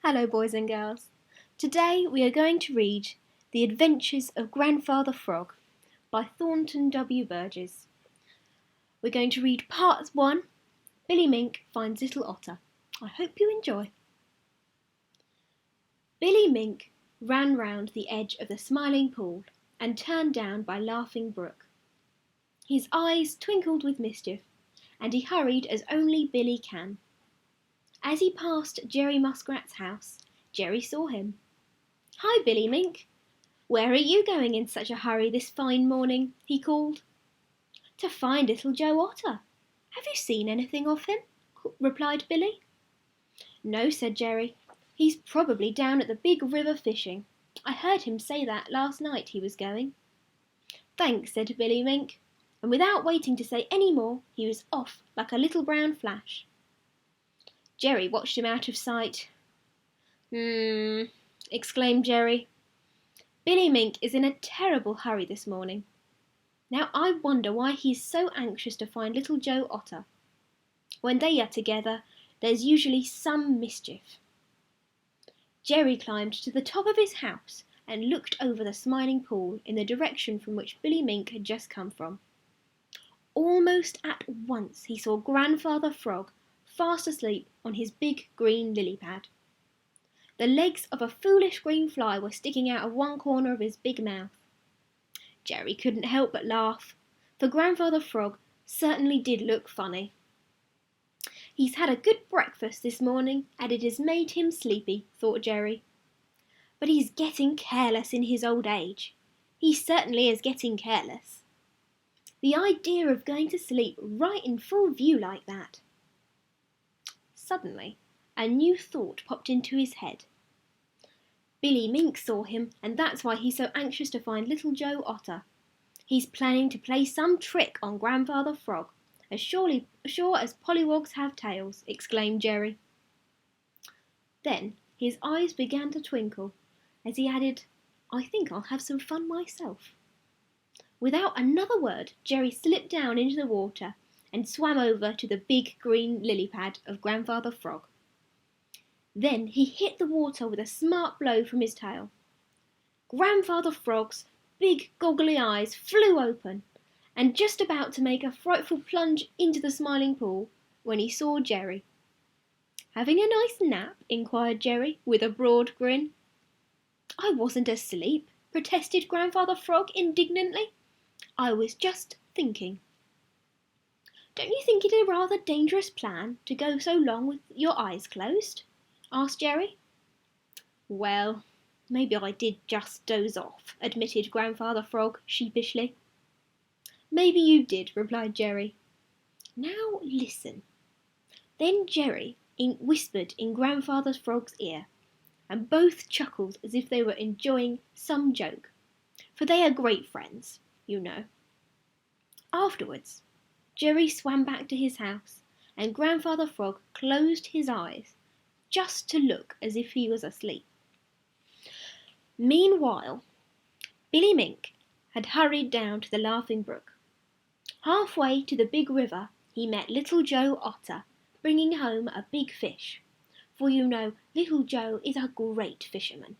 Hello, boys and girls. Today we are going to read The Adventures of Grandfather Frog by Thornton W. Burgess. We're going to read part 1, Billy Mink Finds Little Otter. I hope you enjoy. Billy Mink ran round the edge of the Smiling Pool and turned down by Laughing Brook. His eyes twinkled with mischief, and he hurried as only Billy can. As he passed Jerry Muskrat's house, Jerry saw him. "Hi, Billy Mink. Where are you going in such a hurry this fine morning?" he called. "To find Little Joe Otter. Have you seen anything of him?" replied Billy. "No," said Jerry. "He's probably down at the big river fishing. I heard him say that last night he was going." "Thanks," said Billy Mink, and without waiting to say any more, he was off like a little brown flash. Jerry watched him out of sight. Exclaimed Jerry. "Billy Mink is in a terrible hurry this morning. Now I wonder why he's so anxious to find Little Joe Otter. When they are together, there's usually some mischief." Jerry climbed to the top of his house and looked over the Smiling Pool in the direction from which Billy Mink had just come from. Almost at once he saw Grandfather Frog fast asleep on his big green lily pad. The legs of a foolish green fly were sticking out of one corner of his big mouth. Jerry couldn't help but laugh, for Grandfather Frog certainly did look funny. "He's had a good breakfast this morning, and it has made him sleepy," thought Jerry. "But he's getting careless in his old age. He certainly is getting careless. The idea of going to sleep right in full view like that." Suddenly, a new thought popped into his head. Billy Mink saw him, and that's why he's so anxious to find Little Joe Otter. He's planning to play some trick on Grandfather Frog, as sure as pollywogs have tails, exclaimed Jerry. Then his eyes began to twinkle as he added, "I think I'll have some fun myself." Without another word, Jerry slipped down into the water and swam over to the big green lily pad of Grandfather Frog. Then he hit the water with a smart blow from his tail. Grandfather Frog's big goggly eyes flew open, and just about to make a frightful plunge into the Smiling Pool when he saw Jerry. "Having a nice nap?" inquired Jerry with a broad grin. "I wasn't asleep," protested Grandfather Frog indignantly. "I was just thinking." "Don't you think it a rather dangerous plan to go so long with your eyes closed?" asked Jerry. "Well, maybe I did just doze off," admitted Grandfather Frog sheepishly. "Maybe you did," replied Jerry. "Now listen." Then Jerry whispered in Grandfather Frog's ear, and both chuckled as if they were enjoying some joke, for they are great friends, you know. Afterwards, Jerry swam back to his house, and Grandfather Frog closed his eyes, just to look as if he was asleep. Meanwhile, Billy Mink had hurried down to the Laughing Brook. Halfway to the big river, he met Little Joe Otter, bringing home a big fish, for you know Little Joe is a great fisherman.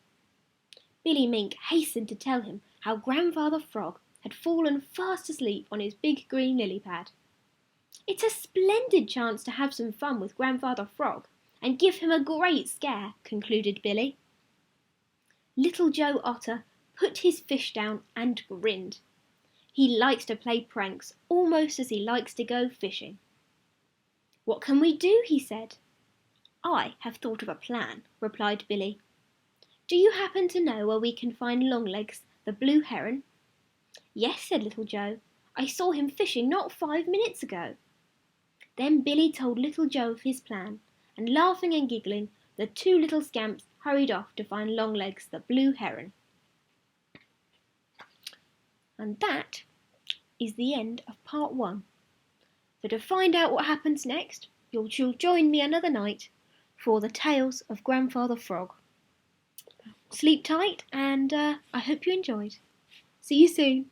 Billy Mink hastened to tell him how Grandfather Frog had fallen fast asleep on his big green lily pad. "It's a splendid chance to have some fun with Grandfather Frog and give him a great scare," concluded Billy. Little Joe Otter put his fish down and grinned. He likes to play pranks almost as he likes to go fishing. "What can we do?" he said. "I have thought of a plan," replied Billy. "Do you happen to know where we can find Longlegs, the blue heron?" "Yes," said Little Joe. "I saw him fishing not 5 minutes ago." Then Billy told Little Joe of his plan, and laughing and giggling, the two little scamps hurried off to find Longlegs the blue heron. And that is the end of part 1. So to find out what happens next, you'll join me another night for the tales of Grandfather Frog. Sleep tight, and I hope you enjoyed. See you soon.